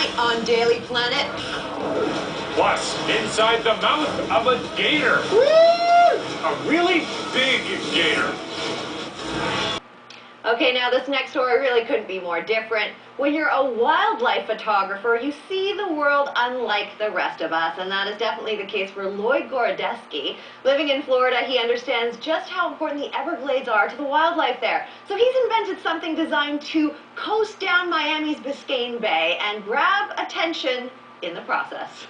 tonight on Daily Planet. Plus, inside the mouth of a gator. Woo! A really big gator. Okay, now this next story really couldn't be more different. When you're a wildlife photographer, you see the world unlike the rest of us, and that is definitely the case for Lloyd Goradesky. Living in Florida, he understands just how important the Everglades are to the wildlife there. So he's invented something designed to coast down Miami's Biscayne Bay and grab attention in the process.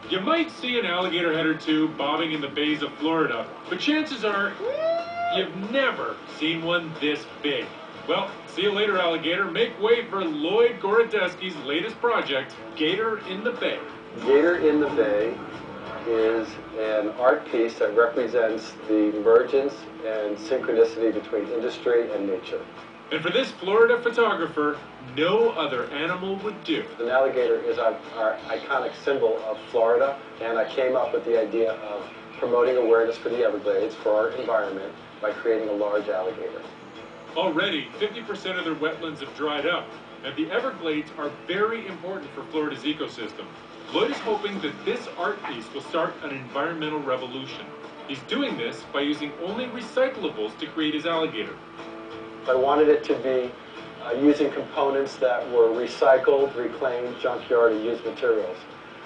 You might see an alligator head or two bobbing in the bays of Florida, but chances are you've never seen one this big. Well, see you later, alligator. Make way for Lloyd Goradesky's latest project, Gator in the Bay. Gator in the Bay is an art piece that represents the emergence and synchronicity between industry and nature. And for this Florida photographer, no other animal would do. An alligator is our iconic symbol of Florida, and I came up with the idea of promoting awareness for the Everglades, for our environment, by creating a large alligator. Already, 50% of their wetlands have dried up, and the Everglades are very important for Florida's ecosystem. Lloyd is hoping that this art piece will start an environmental revolution. He's doing this by using only recyclables to create his alligator. I wanted it to be using components that were recycled, reclaimed, junkyard, and used materials.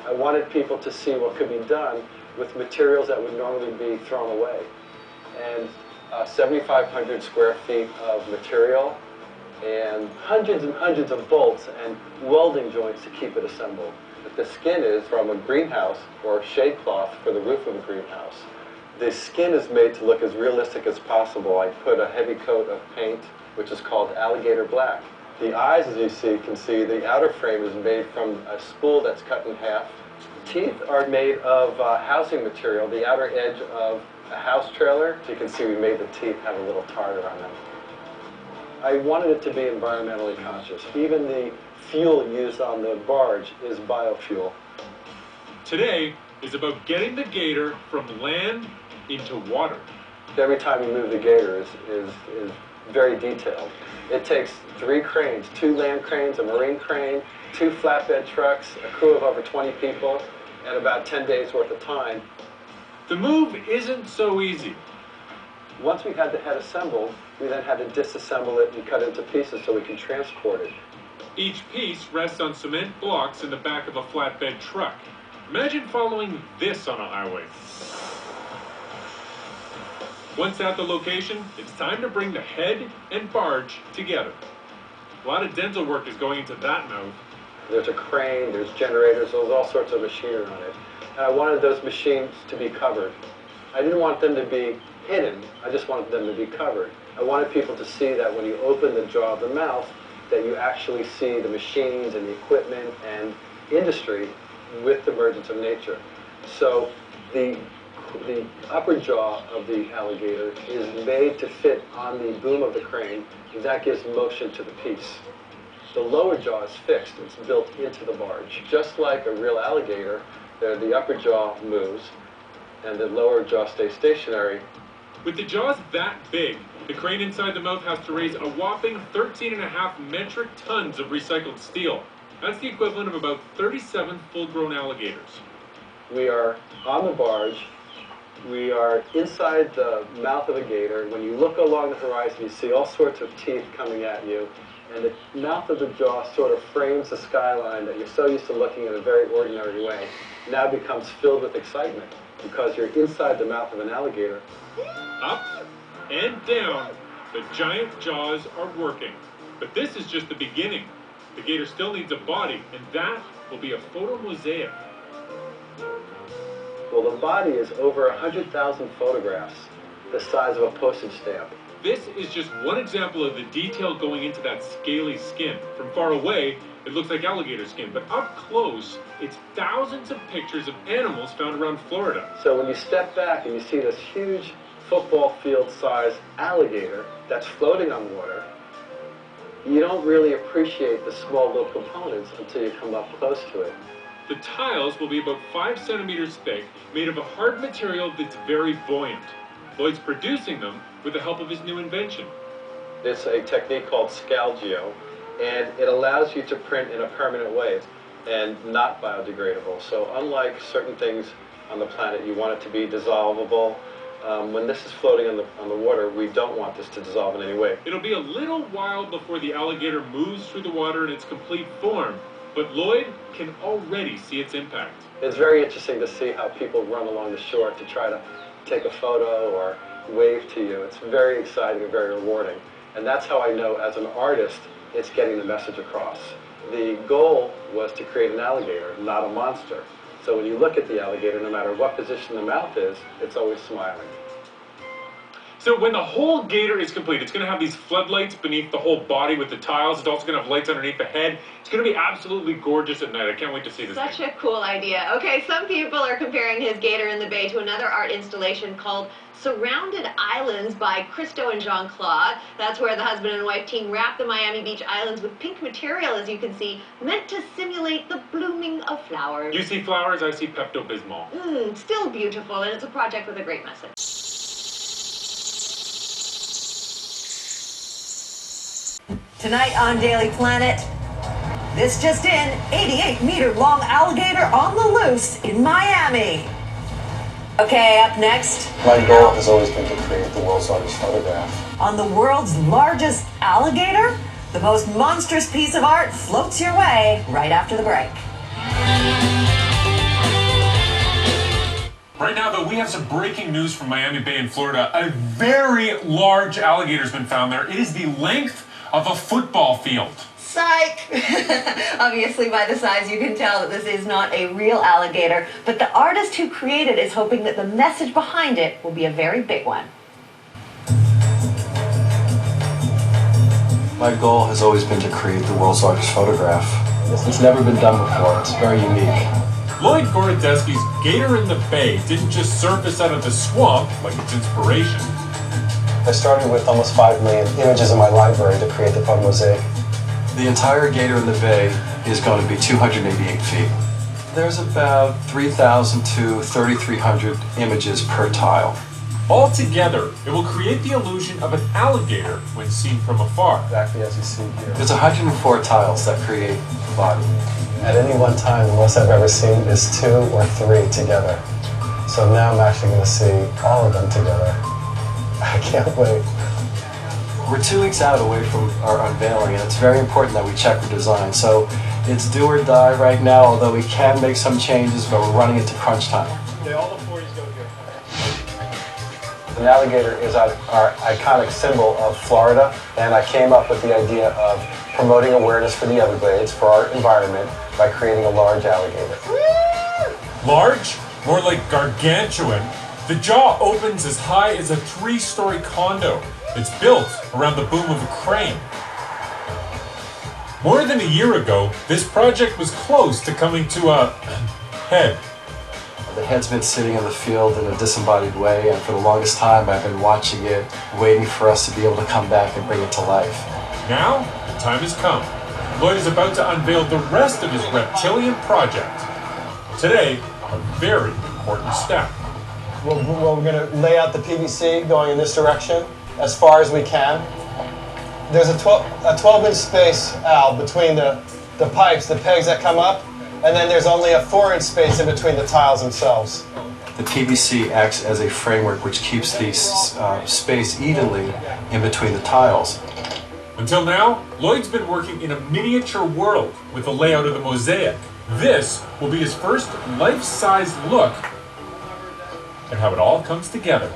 I wanted people to see what could be done with materials that would normally be thrown away. And 7,500 square feet of material and hundreds of bolts and welding joints to keep it assembled. The skin is from a greenhouse or shade cloth for the roof of a greenhouse. The skin is made to look as realistic as possible. I put a heavy coat of paint, which is called Alligator Black. The eyes, as you can see, the outer frame is made from a spool that's cut in half. Teeth are made of housing material, the outer edge of a house trailer. So you can see we made the teeth have a little tartar on them. I wanted it to be environmentally conscious. Even the fuel used on the barge is biofuel. Today is about getting the gator from land into water. Every time you move the gator is very detailed. It takes 3 cranes, 2 land cranes, a marine crane, 2 flatbed trucks, a crew of over 20 people, and about 10 days worth of time. The move isn't so easy. Once we had the head assembled, we then had to disassemble it and cut it into pieces so we can transport it. Each piece rests on cement blocks in the back of a flatbed truck. Imagine following this on a highway. Once at the location, it's time to bring the head and barge together. A lot of dental work is going into that mouth. There's a crane, there's generators, there's all sorts of machinery on it. And I wanted those machines to be covered. I didn't want them to be hidden, I just wanted them to be covered. I wanted people to see that when you open the jaw of the mouth, that you actually see the machines and the equipment and industry with the emergence of nature. So the upper jaw of the alligator is made to fit on the boom of the crane, and that gives motion to the piece. The lower jaw is fixed, it's built into the barge. Just like a real alligator, the upper jaw moves, and the lower jaw stays stationary. With the jaws that big, the crane inside the mouth has to raise a whopping 13.5 metric tons of recycled steel. That's the equivalent of about 37 full-grown alligators. We are on the barge. We are inside the mouth of a gator. When you look along the horizon, you see all sorts of teeth coming at you, and the mouth of the jaw sort of frames the skyline that you're so used to looking in a very ordinary way. Now becomes filled with excitement because you're inside the mouth of an alligator. Up and down, the giant jaws are working. But this is just the beginning. The gator still needs a body, and that will be a photo mosaic. Well, the body is over 100,000 photographs, the size of a postage stamp. This is just one example of the detail going into that scaly skin. From far away, it looks like alligator skin, but up close, it's thousands of pictures of animals found around Florida. So when you step back and you see this huge football field-sized alligator that's floating on water, you don't really appreciate the small little components until you come up close to it. The tiles will be about 5 centimeters thick, made of a hard material that's very buoyant. Lloyd's producing them with the help of his new invention. It's a technique called scalgeo, and it allows you to print in a permanent way and not biodegradable. So unlike certain things on the planet, you want it to be dissolvable. When this is floating on the water, we don't want this to dissolve in any way. It'll be a little while before the alligator moves through the water in its complete form, but Lloyd can already see its impact. It's very interesting to see how people run along the shore to try to take a photo or wave to you. It's very exciting and very rewarding. And that's how I know, as an artist, it's getting the message across. The goal was to create an alligator, not a monster. So when you look at the alligator, no matter what position the mouth is, it's always smiling. So when the whole gator is complete, it's going to have these floodlights beneath the whole body with the tiles. It's also going to have lights underneath the head. It's going to be absolutely gorgeous at night. I can't wait to see this Such thing. a cool idea. Okay, some people are comparing his Gator in the Bay to another art installation called Surrounded Islands by Christo and Jean-Claude. That's where the husband and wife team wrap the Miami Beach islands with pink material, as you can see, meant to simulate the blooming of flowers. You see flowers, I see Pepto-Bismol. Still beautiful, and it's a project with a great message. Tonight on Daily Planet, this just in, 88-meter-long alligator on the loose in Miami. Okay, up next. My goal has always been to create the world's largest photograph. On the world's largest alligator, the most monstrous piece of art floats your way right after the break. Right now, though, we have some breaking news from Miami Bay in Florida. A very large alligator has been found there. It is the length of a football field. Psych! Obviously, by the size, you can tell that this is not a real alligator, but the artist who created it is hoping that the message behind it will be a very big one. My goal has always been to create the world's largest photograph. It's never been done before. It's very unique. Lloyd Goradesky's Gator in the Bay didn't just surface out of the swamp like its inspiration. I started with almost 5 million images in my library to create the photo mosaic. The entire Gator in the Bay is going to be 288 feet. There's about 3,000 to 3,300 images per tile. Altogether, it will create the illusion of an alligator when seen from afar. Exactly as you see here. There's 104 tiles that create the body. At any one time, the most I've ever seen is 2 or 3 together. So now I'm actually going to see all of them together. I can't wait. We're 2 weeks out away from our unveiling, and it's very important that we check the design. So it's do or die right now, although we can make some changes, but we're running into crunch time. Okay, all the 40s go here. The alligator is our iconic symbol of Florida, and I came up with the idea of promoting awareness for the Everglades, for our environment, by creating a large alligator. Large? More like gargantuan. The jaw opens as high as a 3-story condo. It's built around the boom of a crane. More than a year ago, this project was close to coming to a head. The head's been sitting in the field in a disembodied way, and for the longest time I've been watching it, waiting for us to be able to come back and bring it to life. Now, the time has come. Lloyd is about to unveil the rest of his reptilian project. Today, a very important step. We're going to lay out the PVC going in this direction as far as we can. There's a 12-inch space, Al, between the pipes, the pegs that come up, and then there's only a 4-inch space in between the tiles themselves. The PVC acts as a framework which keeps the space evenly in between the tiles. Until now, Lloyd's been working in a miniature world with the layout of the mosaic. This will be his first life-size look at how it all comes together.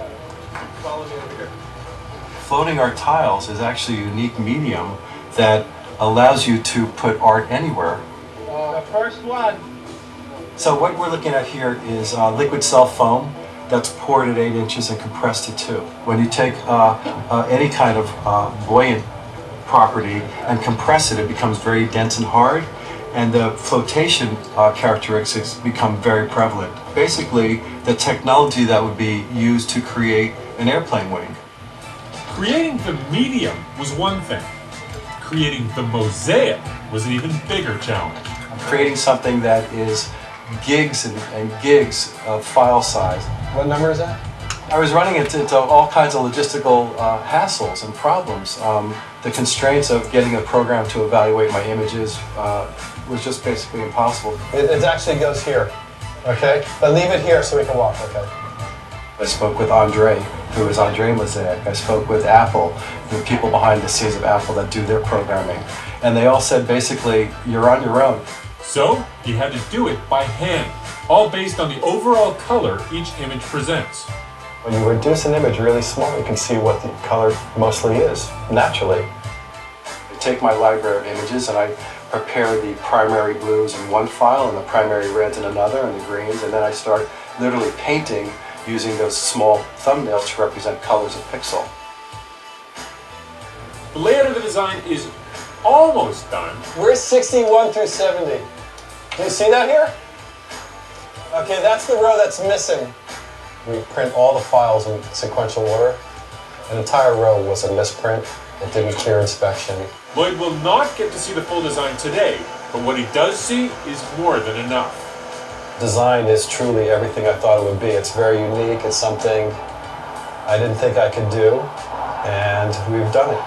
Floating our tiles is actually a unique medium that allows you to put art anywhere. The first one. So what we're looking at here is liquid cell foam that's poured at 8 inches and compressed to 2. When you take any kind of buoyant property and compress it, it becomes very dense and hard, and the flotation characteristics become very prevalent. Basically, the technology that would be used to create an airplane wing. Creating the medium was one thing. Creating the mosaic was an even bigger challenge. Creating something that is gigs and gigs of file size. What number is that? I was running into all kinds of logistical hassles and problems. The constraints of getting a program to evaluate my images was just basically impossible. It actually goes here, okay? But leave it here so we can walk, okay? I spoke with Andre, who is Andre Mosaic. I spoke with Apple, the people behind the scenes of Apple that do their programming. And they all said basically, you're on your own. So he had to do it by hand, all based on the overall color each image presents. When you reduce an image really small, you can see what the color mostly is, naturally. I take my library of images and I prepare the primary blues in one file and the primary reds in another and the greens, and then I start literally painting using those small thumbnails to represent colors of pixel. The layout of the design is almost done. We're 61 through 70. Do you see that here? Okay, that's the row that's missing. We print all the files in sequential order. An entire row was a misprint. It didn't clear inspection. Lloyd will not get to see the full design today, but what he does see is more than enough. Design is truly everything I thought it would be. It's very unique. It's something I didn't think I could do, and we've done it.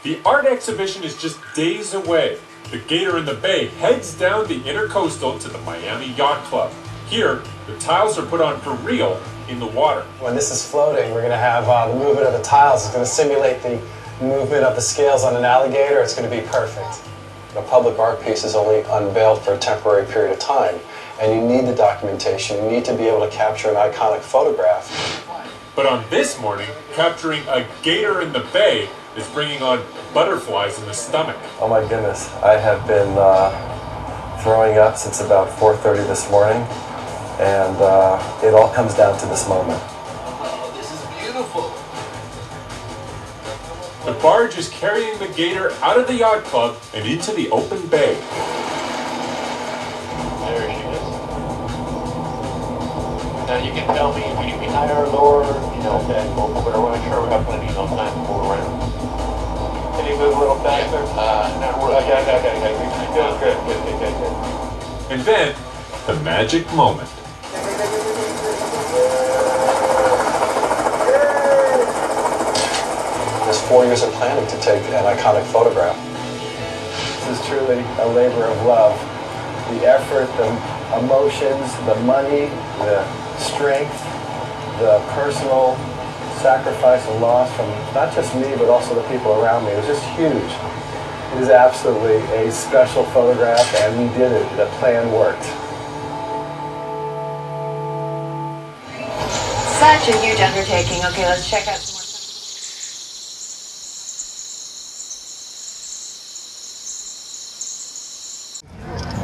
The art exhibition is just days away. The Gator in the Bay heads down the Intercoastal to the Miami Yacht Club. Here, the tiles are put on for real in the water. When this is floating, we're going to have the movement of the tiles. It's going to simulate the movement of the scales on an alligator. It's going to be perfect. A public art piece is only unveiled for a temporary period of time, and you need the documentation. You need to be able to capture an iconic photograph. But on this morning, capturing a gator in the bay is bringing on butterflies in the stomach. Oh my goodness, I have been throwing up since about 4:30 this morning, and it all comes down to this moment. This is beautiful. The barge is carrying the gator out of the yacht club and into the open bay. There she is. Now you can tell me if you should be higher or lower, okay, we'll make sure we have plenty of time to move around. Can you move a little faster? Okay. And then, the magic moment. There's 4 years of planning to take an iconic photograph. This is truly a labor of love. The effort, the emotions, the money, the strength, the personal sacrifice and loss from not just me, but also the people around me. It was just huge. It is absolutely a special photograph, and we did it. The plan worked. Such a huge undertaking. Okay, let's check out some more.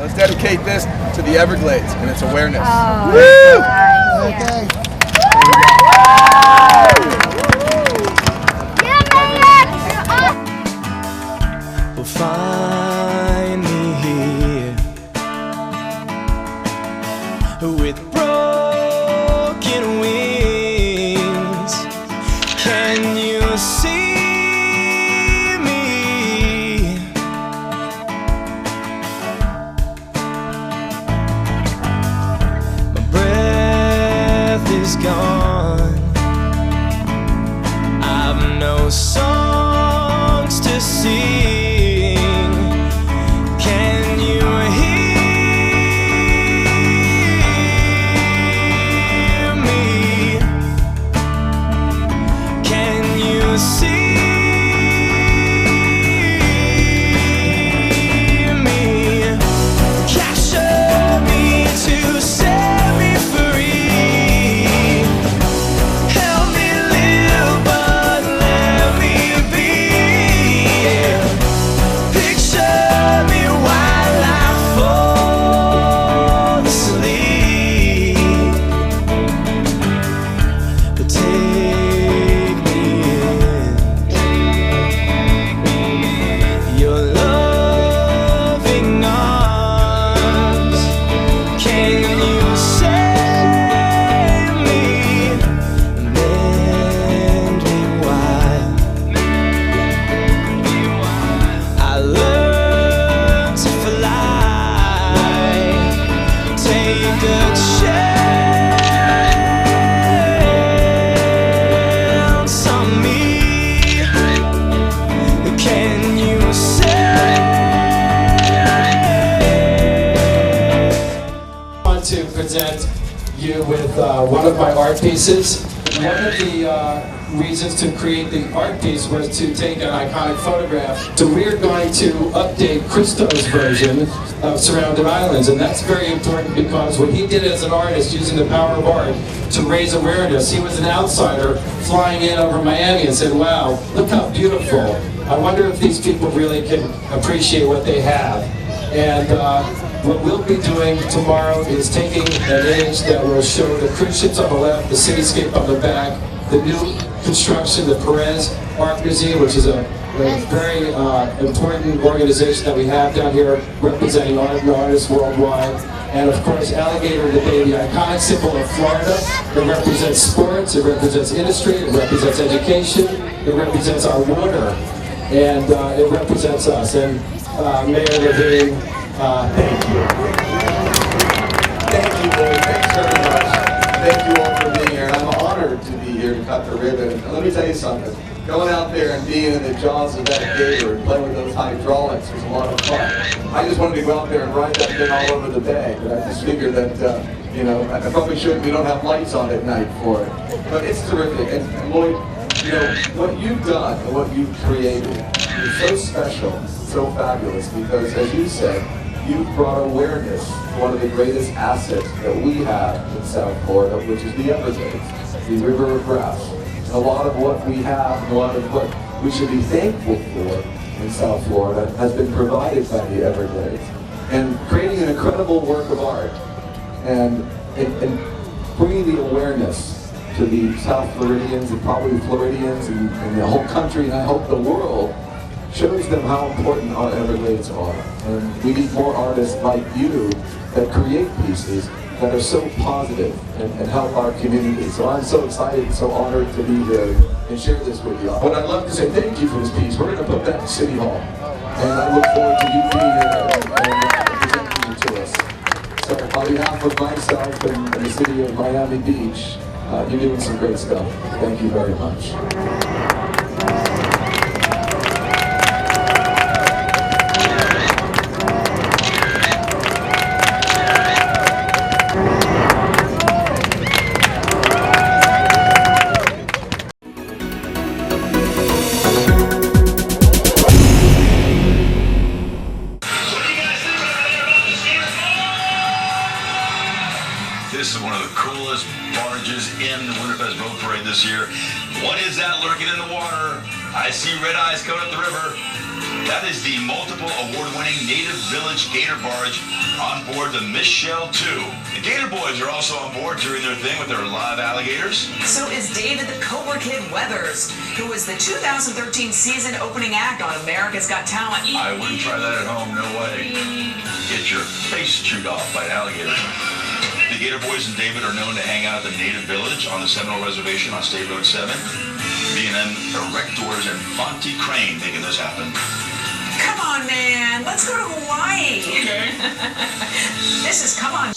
Let's dedicate this to the Everglades and its awareness. Oh, Woo! nice. Okay. Will find me here with broken wings. Can you see me? My breath is gone. I've no songs to sing. Can you hear you with one of my art pieces. One of the reasons to create the art piece was to take an iconic photograph. So we're going to update Christo's version of Surrounded Islands, and that's very important because what he did as an artist, using the power of art to raise awareness, he was an outsider flying in over Miami and said, wow, look how beautiful. I wonder if these people really can appreciate what they have. And what we'll be doing tomorrow is taking an image that will show the cruise ships on the left, the cityscape on the back, the new construction, the Perez Art Museum, which is a very important organization that we have down here representing art and artists worldwide. And of course, Alligator today, the iconic symbol of Florida. It represents sports, it represents industry, it represents education, it represents our water, and it represents us. And Mayor Levine, thank you. Thank you, Lloyd. Thanks very much. Thank you all for being here. And I'm honored to be here to cut the ribbon. And let me tell you something. Going out there and being in the jaws of that gator and playing with those hydraulics was a lot of fun. I just wanted to go out there and ride that thing all over the bay, but I just figured that, you know, I probably shouldn't. We don't have lights on at night for it. But it's terrific. And Lloyd, you know, what you've done and what you've created is so special, so fabulous, because as you said, you've brought awareness to one of the greatest assets that we have in South Florida, which is the Everglades, the river of grass. A lot of what we have, and a lot of what we should be thankful for in South Florida has been provided by the Everglades. And creating an incredible work of art and bringing the awareness to the South Floridians and probably Floridians and the whole country, and I hope the world, shows them how important our Everglades are. And we need more artists like you that create pieces that are so positive and help our community. So I'm so excited and so honored to be here and share this with you. But I'd love to say thank you for this piece. We're going to put that in City Hall. And I look forward to you being here and presenting it to us. So on behalf of myself and the city of Miami Beach, you're doing some great stuff. Thank you very much. This is one of the coolest barges in the Winterfest boat parade this year. What is that lurking in the water? I see red eyes coming up the river. That is the multiple award-winning Native Village Gator Barge on board the Michelle 2. The Gator Boys are also on board doing their thing with their live alligators. So is David the Cobra Kid Weathers, who was the 2013 season opening act on America's Got Talent. I wouldn't try that at home, no way. Get your face chewed off by an alligator. The Gator Boys and David are known to hang out at the Native Village on the Seminole Reservation on State Road 7. B&M Erectors and Fonte Crane making this happen. Come on, man. Let's go to Hawaii. Okay. This is Come On.